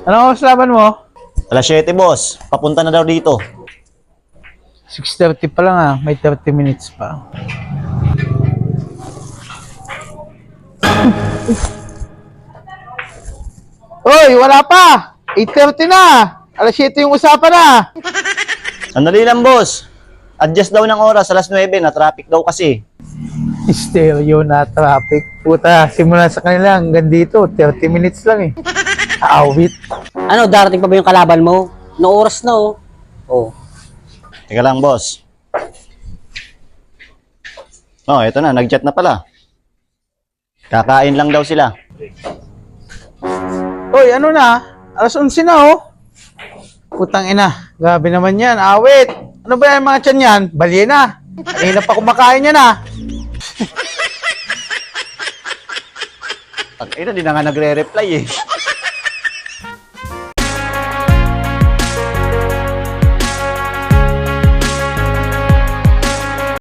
Anong oras laban mo? Alas 7, boss. Papunta na daw dito. 6:30 pa lang ah. May 30 minutes pa. Hoy, wala pa! 8:30 na! Alas 7 yung usapan na! Sandali lang, boss. Adjust daw ng oras, alas 9, na traffic daw kasi. Stereo na traffic. Puta, simula sa kanila hanggang dito, 30 minutes lang eh. Awit. Ano, darating pa ba yung kalaban mo? No oras na oh. Oh. Teka lang, boss. Oh, eto na, nag-chat na pala. Kakain lang daw sila. Hoy, ano na? Alas 11 na oh. Putang ina, grabe naman yan. Awit. Ano ba yung mga tiyan yan? Balyena. Kanina pa kumakain yan ah. Ina, di na nga nagre-reply eh.